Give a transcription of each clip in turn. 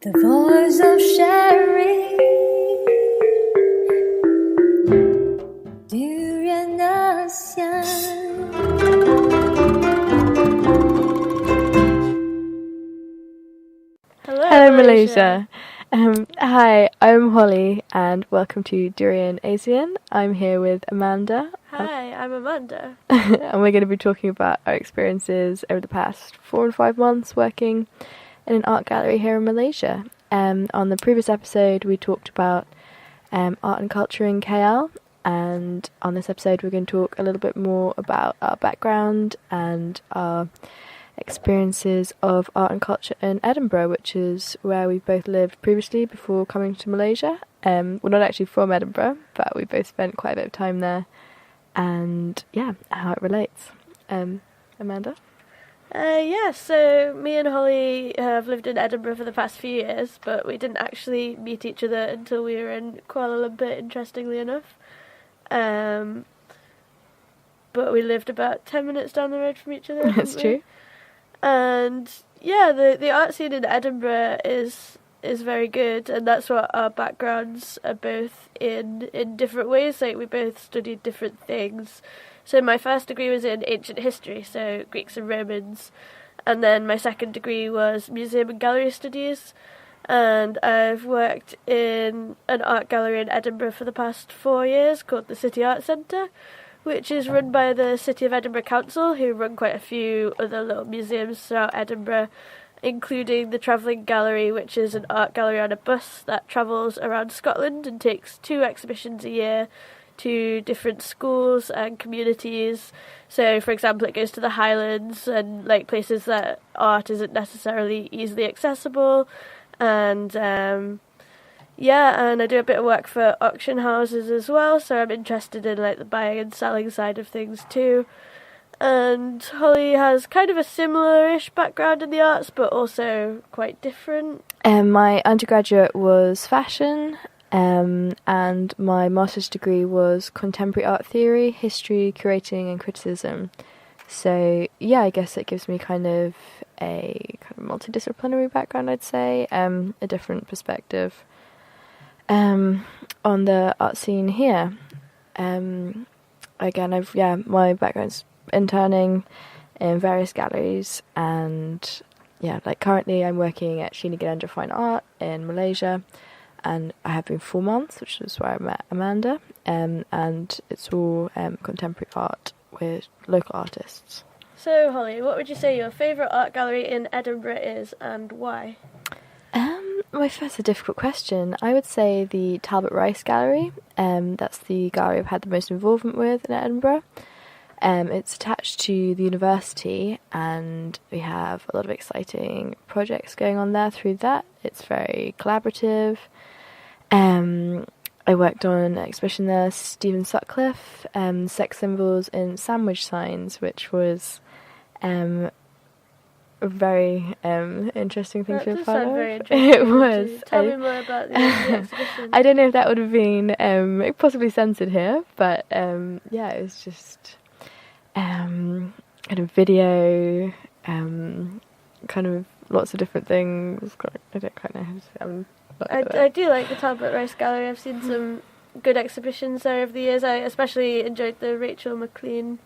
The voice of Sherry. Durian ASEAN. Hello Malaysia. Hi, I'm Holly and welcome to Durian ASEAN. I'm here with Amanda. Hi, I'm Amanda. And we're going to be talking about our experiences over the past 4 and 5 months working in an art gallery here in Malaysia. On the previous episode we talked about art and culture in KL, and on this episode we're going to talk a little bit more about our background and our experiences of art and culture in Edinburgh, which is where we both lived previously before coming to Malaysia. We're not actually from Edinburgh, but we both spent quite a bit of time there, and yeah, how it relates. Amanda? So me and Holly have lived in Edinburgh for the past few years, but we didn't actually meet each other until we were in Kuala Lumpur, interestingly enough. But we lived about 10 minutes down the road from each other. That's true. And yeah, the art scene in Edinburgh is very good, and that's what our backgrounds are both in different ways. Like, we both studied different things. So my first degree was in ancient history, so Greeks and Romans, and then my second degree was museum and gallery studies, and I've worked in an art gallery in Edinburgh for the past 4 years called the City Art Centre, which is run by the City of Edinburgh Council, who run quite a few other little museums throughout Edinburgh, including the Travelling Gallery, which is an art gallery on a bus that travels around Scotland and takes 2 exhibitions a year to different schools and communities. So, for example, it goes to the Highlands and like places that art isn't necessarily easily accessible. And and I do a bit of work for auction houses as well, so I'm interested in like the buying and selling side of things too. And Holly has kind of a similar-ish background in the arts, but also quite different. My undergraduate was fashion, and my master's degree was contemporary art theory, history, curating and criticism. So yeah, I guess it gives me kind of a multidisciplinary background, I'd say, a different perspective on the art scene here. Again, my background's interning in various galleries, and yeah, like currently I'm working at Srinigaranja Fine Art in Malaysia, and I have been 4 months, which is where I met Amanda, and it's all contemporary art with local artists. So Holly, what would you say your favourite art gallery in Edinburgh is, and why? That's a difficult question. I would say the Talbot Rice Gallery. That's the gallery I've had the most involvement with in Edinburgh. It's attached to the university, and we have a lot of exciting projects going on there through that. It's very collaborative. I worked on an exhibition there, Stephen Sutcliffe, Sex Symbols in Sandwich Signs, which was a very interesting thing to be a part of. Very interesting. It was. Tell me more about the exhibition. I don't know if that would have been possibly censored here, but it was just kind of video, kind of lots of different things. I don't quite know how to say. I do like the Talbot Rice Gallery. I've seen some good exhibitions there over the years. I especially enjoyed the Rachel McLean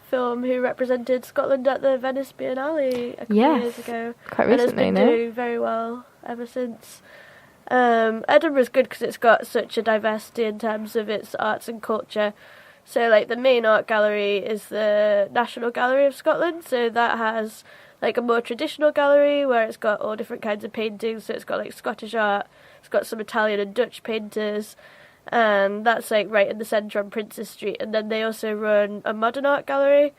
film, who represented Scotland at the Venice Biennale a couple of years ago. Quite recently, and has been doing very well ever since. Edinburgh's good because it's got such a diversity in terms of its arts and culture. So, like, the main art gallery is the National Gallery of Scotland, so that has like a more traditional gallery where it's got all different kinds of paintings. So it's got like Scottish art, it's got some Italian and Dutch painters, and that's like right in the centre on Princes Street. And then they also run a modern art gallery,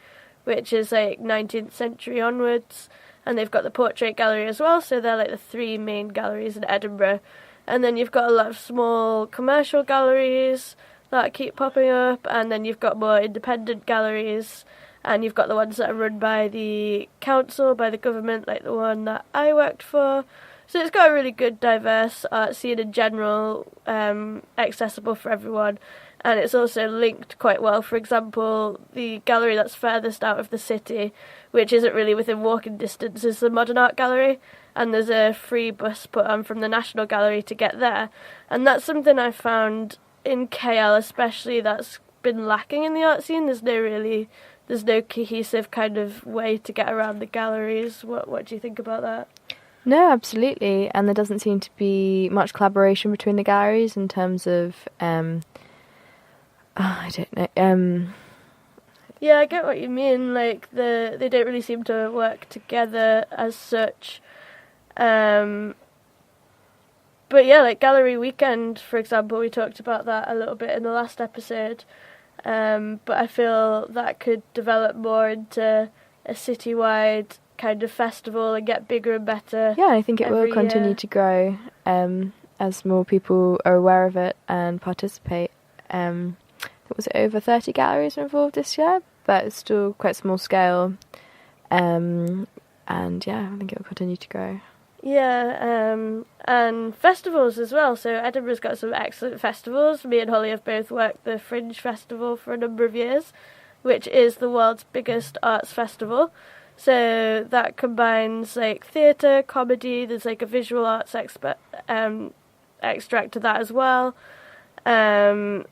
which is like 19th century onwards, and they've got the portrait gallery as well. So they're like the 3 main galleries in Edinburgh. And then you've got a lot of small commercial galleries that keep popping up, and then you've got more independent galleries, and you've got the ones that are run by the council, by the government, like the one that I worked for. So it's got a really good, diverse art scene in general, accessible for everyone. And it's also linked quite well. For example, the gallery that's furthest out of the city, which isn't really within walking distance, is the Modern Art Gallery. and there's a free bus put on from the National Gallery to get there. And that's something I found in KL especially that's been lacking in the art scene. There's no cohesive kind of way to get around the galleries. What do you think about that? No, absolutely. And there doesn't seem to be much collaboration between the galleries in terms of, I don't know. Yeah, I get what you mean. Like, they don't really seem to work together as such. But yeah, like Gallery Weekend, for example, we talked about that a little bit in the last episode. But I feel that could develop more into a citywide kind of festival and get bigger and better. Yeah, I think it will continue year. to grow as more people are aware of it and participate. Was it over 30 galleries were involved this year? But it's still quite small scale. And yeah, I think it will continue to grow. Yeah, and festivals as well. So Edinburgh's got some excellent festivals. Me and Holly have both worked the Fringe Festival for a number of years, which is the world's biggest arts festival. So that combines like theatre, comedy, there's like a visual arts extract to that as well. And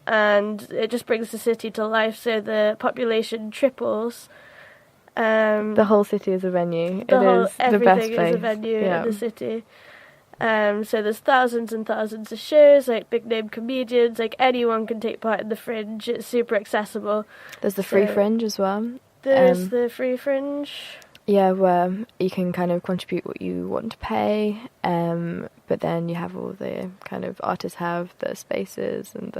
it just brings the city to life, so the population triples. The whole city is a venue. It is the best place. Everything is a venue in the city. So there's thousands and thousands of shows, like big name comedians, like anyone can take part in the Fringe. It's super accessible. There's the free Fringe as well. There's the free Fringe. Yeah, where you can kind of contribute what you want to pay, but then you have all the kind of artists have the spaces and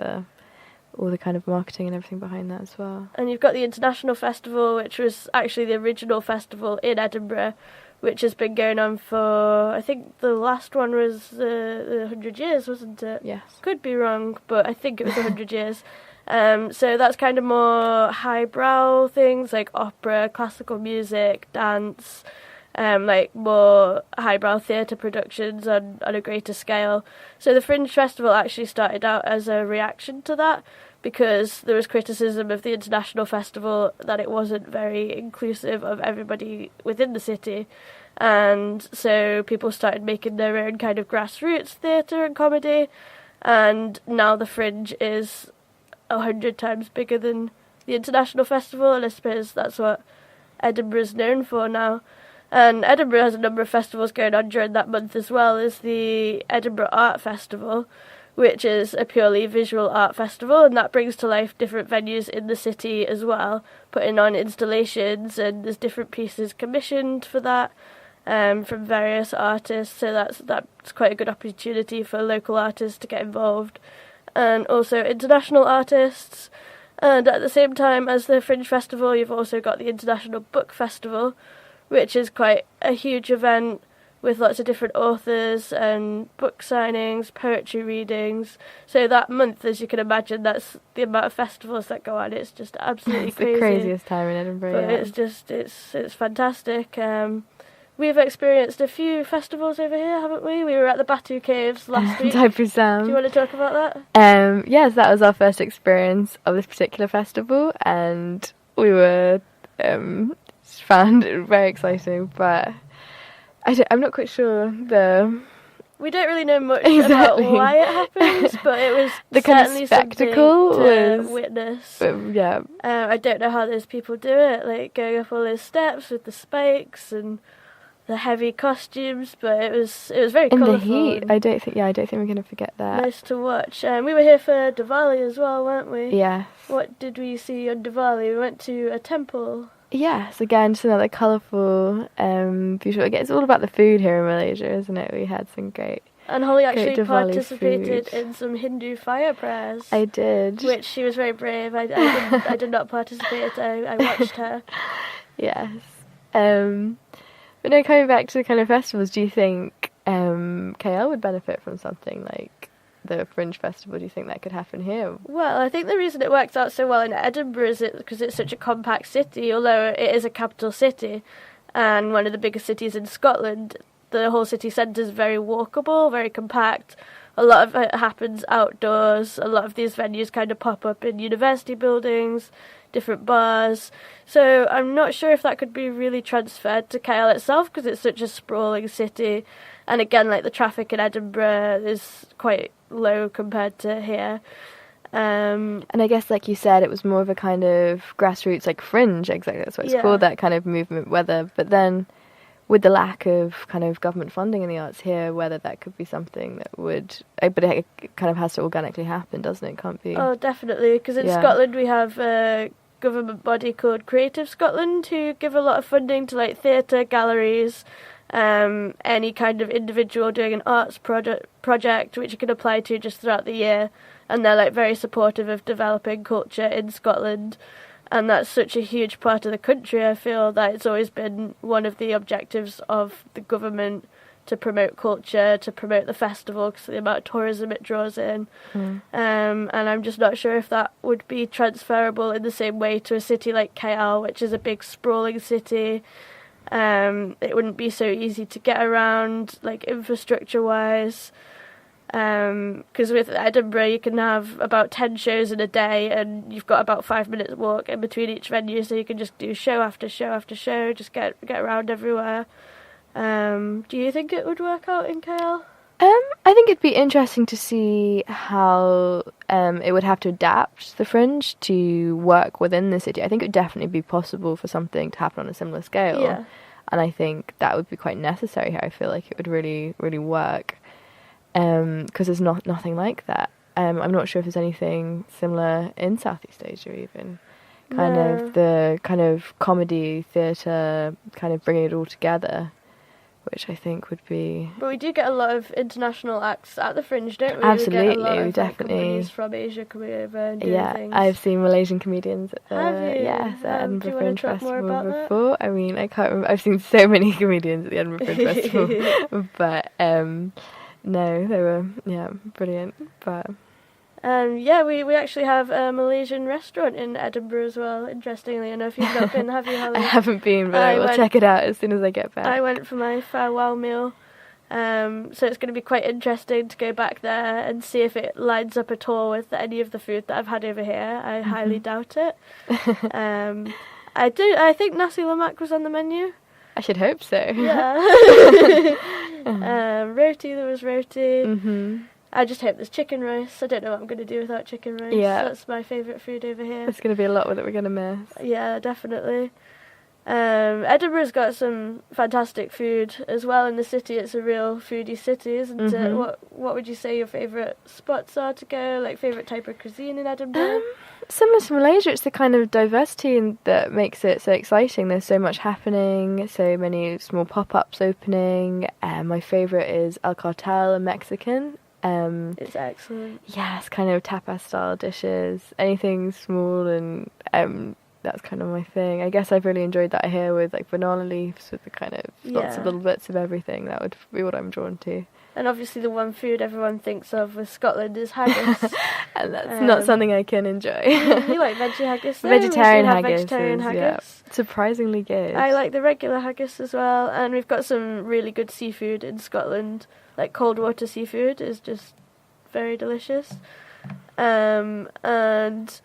all the kind of marketing and everything behind that as well. And you've got the International Festival, which was actually the original festival in Edinburgh, which has been going on for, I think the last one was the 100 years, wasn't it? Yes. Could be wrong, but I think it was 100 years. So that's kind of more highbrow things like opera, classical music, dance, like more highbrow theatre productions on a greater scale. So the Fringe Festival actually started out as a reaction to that, because there was criticism of the International Festival that it wasn't very inclusive of everybody within the city. And so people started making their own kind of grassroots theatre and comedy, and now the Fringe is 100 times bigger than the International Festival, and I suppose that's what Edinburgh's known for now. And Edinburgh has a number of festivals going on during that month as well. There's the Edinburgh Art Festival, which is a purely visual art festival, and that brings to life different venues in the city as well, putting on installations, and there's different pieces commissioned for that from various artists, so that's quite a good opportunity for local artists to get involved, and also international artists. And at the same time as the Fringe Festival, you've also got the International Book Festival, which is quite a huge event with lots of different authors and book signings, poetry readings. So that month, as you can imagine, that's the amount of festivals that go on. It's just absolutely crazy. It's the craziest time in Edinburgh, but yeah. It's fantastic. We've experienced a few festivals over here, haven't we? We were at the Batu Caves last week. Taipu Sam. Do you want to talk about that? Yes, that was our first experience of this particular festival, and we were found it very exciting, but I'm not quite sure we don't really know much exactly about why it happens, but it was the kind of spectacle to witness. Yeah. I don't know how those people do it, like going up all those steps with the spikes and the heavy costumes, but it was very in colourful. The heat. I don't think we're going to forget that. Nice to watch. We were here for Diwali as well, weren't we? Yeah. What did we see on Diwali? We went to a temple. Yes, again, just another colourful, beautiful. Again, it's all about the food here in Malaysia, isn't it? We had some great. And Holly actually Diwali participated food. in some Hindu fire prayers. I did. Which she was very brave. I did not participate. I watched her. Yes. But no, coming back to the kind of festivals, do you think KL would benefit from something like the Fringe Festival? Do you think that could happen here? Well, I think the reason it works out so well in Edinburgh is because it's such a compact city, although it is a capital city and one of the biggest cities in Scotland. The whole city centre is very walkable, very compact. A lot of it happens outdoors. A lot of these venues kind of pop up in university buildings, different bars. So I'm not sure if that could be really transferred to KL itself, because it's such a sprawling city. And again, like the traffic in Edinburgh is quite low compared to here. And I guess, like you said, it was more of a kind of grassroots, like fringe, exactly, that's what it's called, that kind of movement, but then with the lack of kind of government funding in the arts here, whether that could be something that would, but it kind of has to organically happen, doesn't it? Can't be. Oh, definitely, because in Scotland we have a government body called Creative Scotland who give a lot of funding to like theatre, galleries, any kind of individual doing an arts project which you can apply to just throughout the year, and they're like very supportive of developing culture in Scotland. And that's such a huge part of the country. I feel that it's always been one of the objectives of the government to promote culture, to promote the festival, because of the amount of tourism it draws in. And I'm just not sure if that would be transferable in the same way to a city like KL, which is a big sprawling city. It wouldn't be so easy to get around, like infrastructure-wise. Because with Edinburgh you can have about 10 shows in a day and you've got about 5 minutes walk in between each venue, so you can just do show after show after show, just get around everywhere. Do you think it would work out in KL? I think it'd be interesting to see how it would have to adapt the fringe to work within the city. I think it would definitely be possible for something to happen on a similar scale. Yeah. And I think that would be quite necessary here. I feel like it would really, really work. Because there's nothing like that. I'm not sure if there's anything similar in Southeast Asia even. Of the kind of comedy, theatre, kind of bringing it all together, which I think would be... But we do get a lot of international acts at the Fringe, don't we? Absolutely, we get a lot of definitely. companies from Asia coming over and doing things. I've seen Malaysian comedians at the at Edinburgh Fringe Festival before. I mean, I can't remember. I've seen so many comedians at the Edinburgh Fringe Festival, but no, they were brilliant. But we actually have a Malaysian restaurant in Edinburgh as well. Interestingly enough, you've not been, have you, Holly? I haven't been, but I will check it out as soon as I get back. I went for my farewell meal, so it's going to be quite interesting to go back there and see if it lines up at all with any of the food that I've had over here. I highly doubt it. I think nasi lemak was on the menu. I should hope so. Yeah. Roti, there was roti. Mm-hmm. I just hope there's chicken rice. I don't know what I'm going to do without chicken rice. Yeah. That's my favourite food over here. There's going to be a lot that we're going to miss. Yeah, definitely. Edinburgh's got some fantastic food as well in the city. It's a real foodie city, isn't it? What would you say your favourite spots are to go? Like favourite type of cuisine in Edinburgh? Similar to Malaysia, it's the kind of diversity that makes it so exciting. There's so much happening, so many small pop-ups opening. My favourite is El Cartel, a Mexican. It's excellent. Yeah, it's kind of tapas-style dishes. Anything small and... that's kind of my thing. I guess I've really enjoyed that here with like banana leaves with the kind of lots of little bits of everything. That would be what I'm drawn to. And obviously the one food everyone thinks of with Scotland is haggis. And that's not something I can enjoy. You like veggie haggis though? Vegetarian haggis. Yeah, surprisingly good. I like the regular haggis as well, and we've got some really good seafood in Scotland. Like cold water seafood is just very delicious. And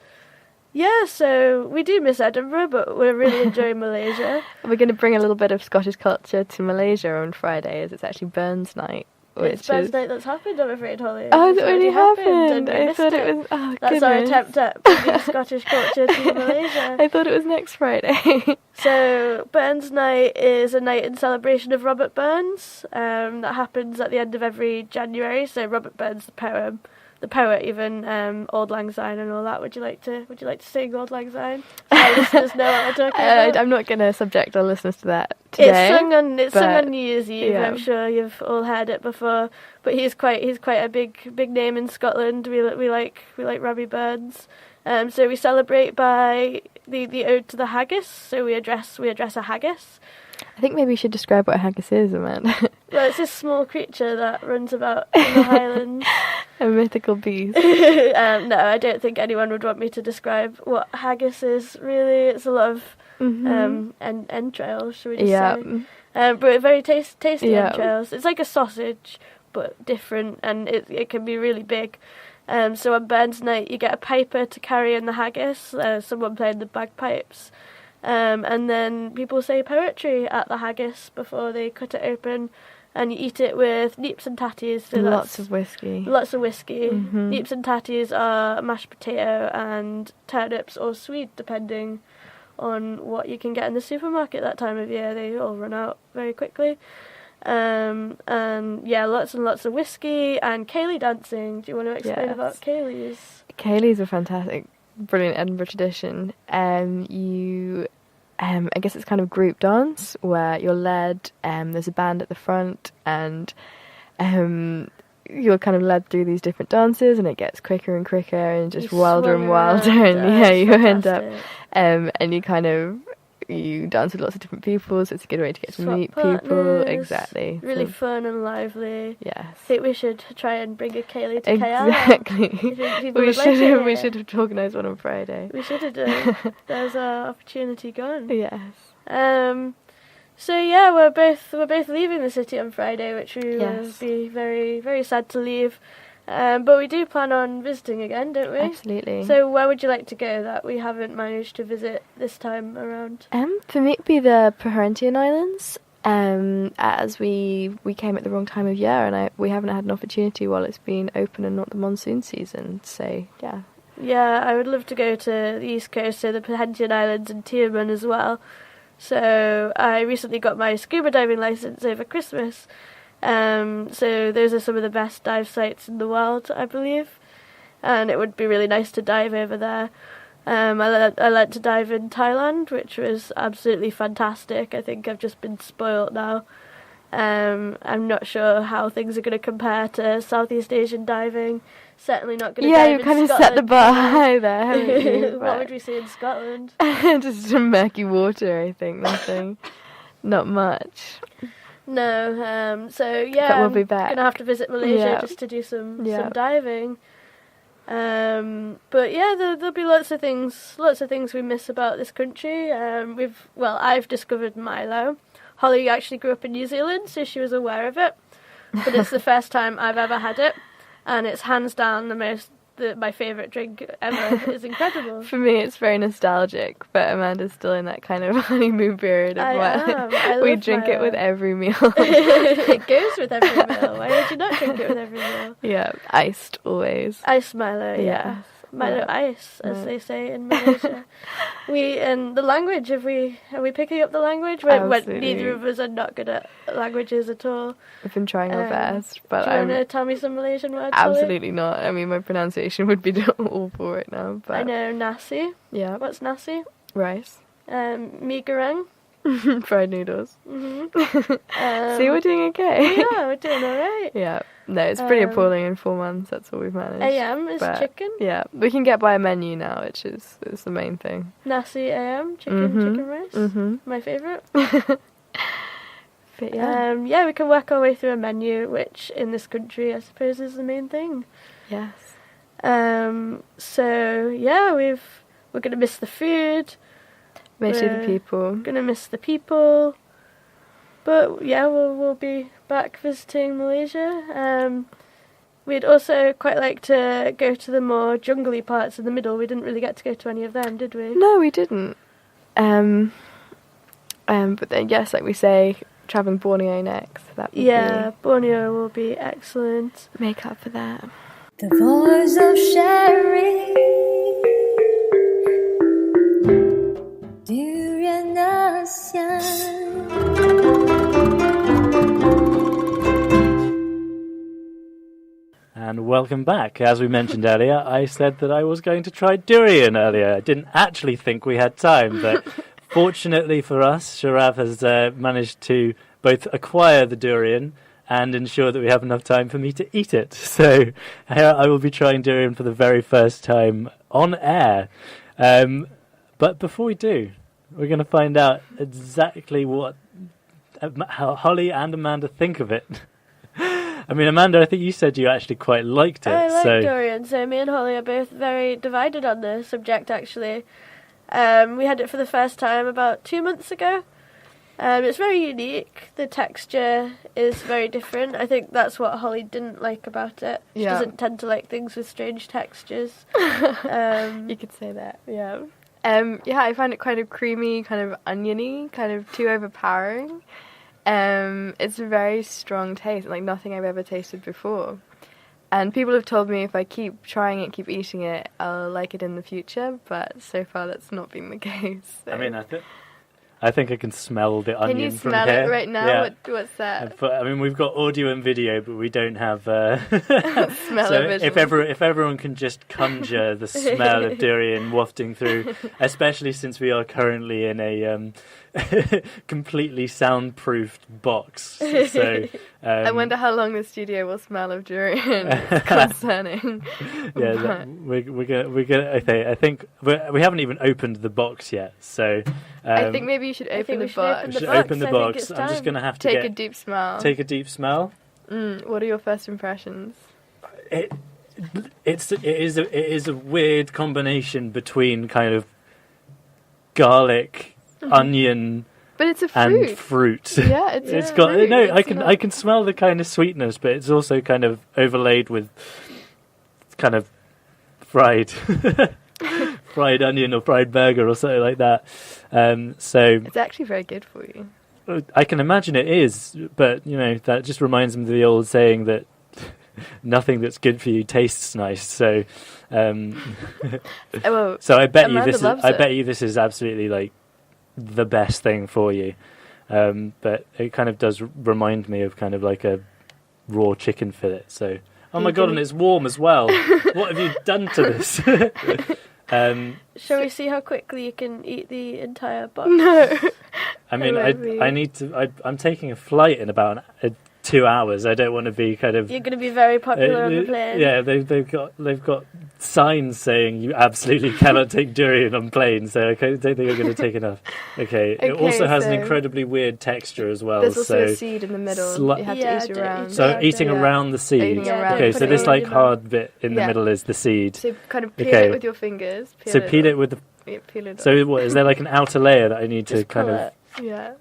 yeah, so we do miss Edinburgh, but we're really enjoying Malaysia. We're going to bring a little bit of Scottish culture to Malaysia on Friday, as it's actually Burns Night. It's Burns Night that's happened, I'm afraid, Holly. Oh, it already happened. I thought it was... Oh, that's goodness. our attempt at bringing Scottish culture to Malaysia. I thought it was next Friday. So, Burns Night is a night in celebration of Robert Burns. That happens at the end of every January. So, Robert Burns, the poet, even Auld Lang Syne and all that. Would you like to sing Auld Lang Syne? So our listeners know what we're talking about. I'm not going to subject our listeners to that today. It's sung on New Year's Eve. Yeah. I'm sure you've all heard it before. But he's quite a big name in Scotland. We like Robbie Burns. So we celebrate by the ode to the haggis. So we address a haggis. I think maybe you should describe what a haggis is, Amanda. Well, it's this small creature that runs about in the Highlands. A mythical beast. No, I don't think anyone would want me to describe what haggis is, really. It's a lot of entrails, should we just say. But very tasty entrails. It's like a sausage, but different, and it can be really big. So on Burns Night, you get a piper to carry in the haggis, someone playing the bagpipes, and then people say poetry at the haggis before they cut it open, and you eat it with neeps and tatties. So Lots of whiskey. Lots of whiskey. Neeps and tatties are mashed potato and turnips or swede, depending on what you can get in the supermarket that time of year. They all run out very quickly. And yeah, lots and lots of whiskey and ceilidh dancing. Do you want to explain about ceilidhs? Ceilidhs are fantastic, brilliant Edinburgh tradition. I guess it's kind of group dance where you're led. There's a band at the front, and you're kind of led through these different dances, and it gets quicker and quicker, and just wilder and wilder, and you end up, and you dance with lots of different people, so it's a good way to get to meet people. Exactly. Really fun and lively. Yes. I think we should try and bring a ceilidh to Exactly. KL. We should have organised one on Friday. We should have done. There's our opportunity gone. Yes. So yeah, we're both leaving the city on Friday, which we will be very, very sad to leave. But we do plan on visiting again, don't we? Absolutely. So where would you like to go that we haven't managed to visit this time around? For me it'd be the Perhentian Islands, as we came at the wrong time of year, and we haven't had an opportunity while it's been open and not the monsoon season, so yeah. Yeah, I would love to go to the East Coast, so the Perhentian Islands and Tioman as well. So I recently got my scuba diving licence over Christmas. So those are some of the best dive sites in the world, I believe, and it would be really nice to dive over there. I learnt to dive in Thailand, which was absolutely fantastic. I think I've just been spoilt now. I'm not sure how things are going to compare to Southeast Asian diving. Certainly not going to dive in Scotland. Yeah, you kind of set the bar high there, haven't you? What would we see in Scotland? Just some murky water, I think. Nothing. Not much. No, so yeah, but we'll be back. I'm gonna have to visit Malaysia just to do some diving. But yeah, there'll be lots of things we miss about this country. I've discovered Milo. Holly actually grew up in New Zealand, so she was aware of it. But it's the first time I've ever had it, and it's hands down my favourite drink ever. It's incredible. For me, it's very nostalgic, but Amanda's still in that kind of honeymoon period of we drink Milo. It with every meal. It goes with every meal. Why would you not drink it with every meal? Yeah, iced always. Iced Milo, yeah. Milo ice, as they say in Malaysia. And the language, are we picking up the language? When neither of us are not good at languages at all. We've been trying our best, but do you want to tell me some Malaysian words? Absolutely not. I mean, my pronunciation would be awful right now. But I know nasi. Yeah. What's nasi? Rice. Mi goreng. Fried noodles. Mm-hmm. See, we're doing okay. Yeah, we're doing alright. Yeah. No, it's pretty appalling in 4 months. That's all we've managed. AM is chicken. Yeah, we can get by a menu now, which is the main thing. Nasi AM, chicken rice. Mm-hmm. My favourite. But yeah. We can work our way through a menu, which in this country, I suppose, is the main thing. Yes. So yeah, we're gonna miss the food. Mostly the people. Gonna miss the people. But yeah, we'll be back visiting Malaysia. We'd also quite like to go to the more jungly parts in the middle. We didn't really get to go to any of them, did we? No, we didn't. But then yes, like we say, travelling Borneo next. Borneo will be excellent. Make up for that. The voice of sharing Durian ASEAN. And welcome back. As we mentioned earlier, I said that I was going to try durian earlier. I didn't actually think we had time, but fortunately for us, Sharav has managed to both acquire the durian and ensure that we have enough time for me to eat it. So here I will be trying durian for the very first time on air. But before we do, we're going to find out exactly how Holly and Amanda think of it. I mean, Amanda, I think you said you actually quite liked it. I like durian, so me and Holly are both very divided on the subject, actually. We had it for the first time about 2 months ago, It's very unique. The texture is very different. I think that's what Holly didn't like about it. She doesn't tend to like things with strange textures. You could say that, yeah. I find it kind of creamy, kind of oniony, kind of too overpowering. It's a very strong taste, like nothing I've ever tasted before. And people have told me if I keep trying it, keep eating it, I'll like it in the future, but so far that's not been the case. So. I mean, I think I can smell the onion from here. Can you smell it right now? Yeah. What's that? But, I mean, we've got audio and video, but we don't have... smell so of if everyone can just conjure the smell of durian wafting through, especially since we are currently in a completely soundproofed box. So I wonder how long the studio will smell of durian. It's concerning. Yeah, we're gonna. I think we haven't even opened the box yet. So I think maybe you should open the box. We should open the box. I'm just gonna have to take a deep smell. Take a deep smell. What are your first impressions? It is a weird combination between kind of garlic, onion, but it's a fruit. And fruit. Yeah, it's got fruit. no. I can smell the kind of sweetness, but it's also kind of overlaid with kind of fried onion or fried burger or something like that. So it's actually very good for you. I can imagine it is, but that just reminds me of the old saying that nothing that's good for you tastes nice. So, so I bet you this is absolutely like the best thing for you. But it kind of does remind me of kind of like a raw chicken fillet. So, oh my god, and it's warm as well. What have you done to this? Shall we see how quickly you can eat the entire box? No. I mean, I need to. I'm taking a flight in about 2 hours. I don't want to be kind of. You're going to be very popular on the plane. Yeah, they've got signs saying you absolutely cannot take durian on planes. So I don't think you're going to take enough. Okay. It also has an incredibly weird texture as well. There's also a seed in the middle. You have to eat around. So eating around the seed. Okay. So this like hard bit in the middle is the seed. So kind of peel it with your fingers. Peel it with the. Yeah, peel it. So what is there like an outer layer that I need to kind of? Yeah.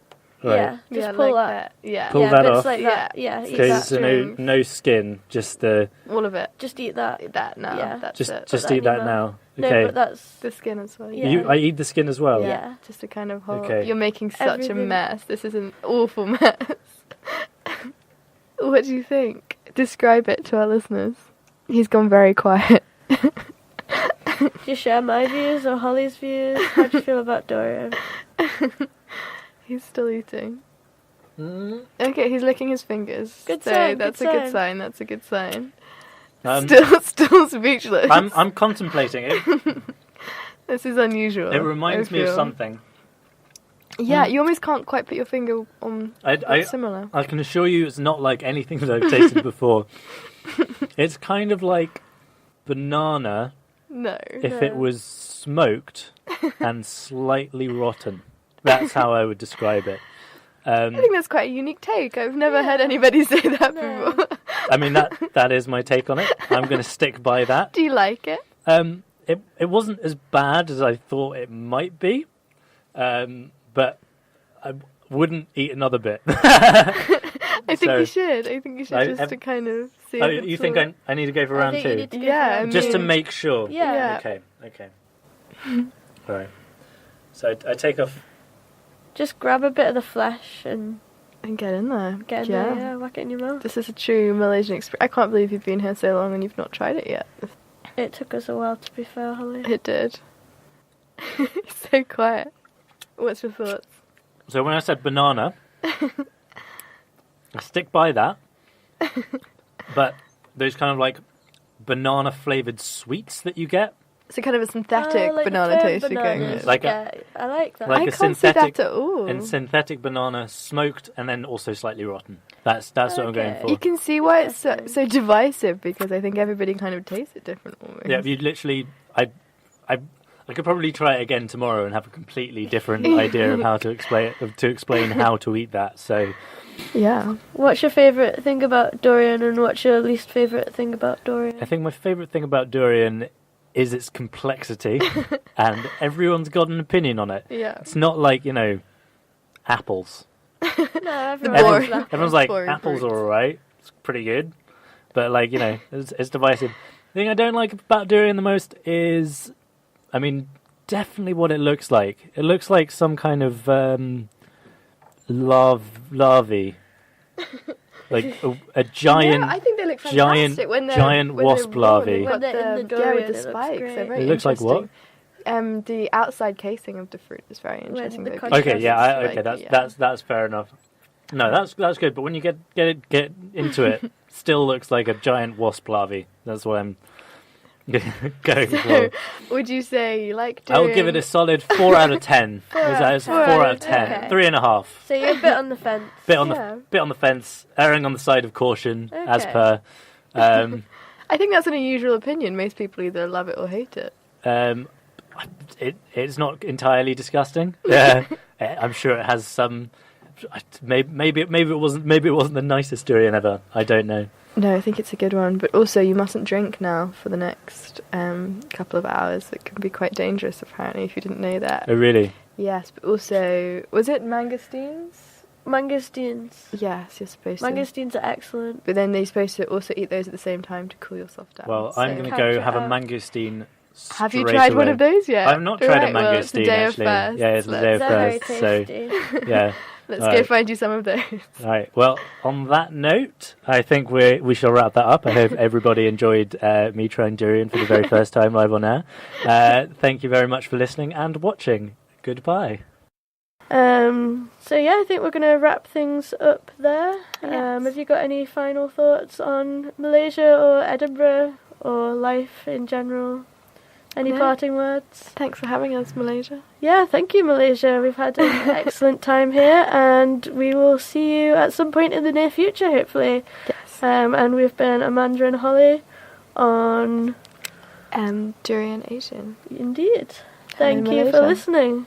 Right. Yeah, just pull like that. Yeah, pull that off. Like that. Yeah, okay, so no skin, just the all of it. Just eat that. Eat that now. Yeah, that's just eat that now. No, okay, but that's the skin as well. Yeah. I eat the skin as well. Yeah, just to kind of hold. Okay. You're making such a mess. This is an awful mess. What do you think? Describe it to our listeners. He's gone very quiet. Do you share my views or Holly's views? How do you feel about durian? He's still eating. Okay, he's licking his fingers. Good sign. That's a good sign. That's a good sign. Still speechless. I'm contemplating it. This is unusual. It reminds me of something. Yeah, you almost can't quite put your finger on. It's similar. I can assure you, it's not like anything that I've tasted before. It's kind of like banana. No. If it was smoked and slightly rotten. That's how I would describe it. I think that's quite a unique take. I've never heard anybody say that before. I mean, that is my take on it. I'm going to stick by that. Do you like it? It wasn't as bad as I thought it might be, but I wouldn't eat another bit. I think you should. I think you should just to kind of see. Oh, you think I need to go for round two? Yeah, just to make sure. Yeah. Okay. All right. So I take off. Just grab a bit of the flesh and get in there. Get in there, yeah, whack it in your mouth. This is a true Malaysian experience. I can't believe you've been here so long and you've not tried it yet. It took us a while, to be fair, Holly. It did. So quiet. What's your thoughts? So when I said banana, I stick by that. But those kind of like banana flavoured sweets that you get. So kind of a synthetic like banana taste you're going bananas. with. I like that. Like I a can't synthetic, see that at all. And synthetic banana, smoked and then also slightly rotten. That's what I'm going for. You can see why it's so divisive, because I think everybody kind of tastes it different almost. Yeah, you literally, I could probably try it again tomorrow and have a completely different idea of how to explain how to eat that. So, yeah. What's your favourite thing about durian, and what's your least favourite thing about durian? I think my favourite thing about durian is its complexity, and everyone's got an opinion on it. Yeah. It's not like, apples. No, Everyone's like, boring apples fruits. are alright. It's pretty good. But, like, you know, it's divisive. The thing I don't like about durian the most is, I mean, definitely what it looks like. It looks like some kind of larvae. Like a giant, I think they look giant, fantastic when they're giant when wasp they're raw and larvae. they've got When they're in the yeah, durian, with the it looks spikes. great. They're very It looks like what? interesting. The outside casing of the fruit is very interesting. the though, contrast because Okay, yeah, it's okay, like, that's fair enough. No, that's good. But when you get into it, still looks like a giant wasp larvae. That's what I'm going for. Would you say you like I'll durian? give it a solid 4 out of 10. Four out of 4 10. out of 10. Okay. 3.5. So you're a bit on the fence. Bit on Yeah. the fence, erring on the side of caution, as Okay. per. I think that's an unusual opinion. Most people either love it or hate it. It's not entirely disgusting. Yeah, I'm sure it has some. Maybe it wasn't the nicest durian ever. I don't know. No, I think it's a good one. But also, you mustn't drink now for the next couple of hours. It can be quite dangerous, apparently, if you didn't know that. Oh really? Yes, but also, was it mangosteens? Mangosteens. Yes, you're supposed to. Mangosteens are excellent. But then you're supposed to also eat those at the same time to cool yourself down. Well, so- I'm going to Catch go it have a up. mangosteen. Have you straight tried one away. of those yet? I've not tried a Right, well, it's the mangosteen day of actually. firsts. Yeah, it's the day of They're very first. So tasty. yeah. Let's All go right. find you some of those. All right. Well, on that note, I think we shall wrap that up. I hope everybody enjoyed me trying durian for the very first time live on air. Thank you very much for listening and watching. Goodbye. So yeah, I think we're going to wrap things up there. Yes. Have you got any final thoughts on Malaysia or Edinburgh or life in general? Any No. parting words? Thanks for having us, Malaysia. Yeah, thank you, Malaysia. We've had an excellent time here, and we will see you at some point in the near future, hopefully. Yes. And we've been Amanda and Holly on Durian Asian. Indeed. Hello, Thank you for Malaysia. listening.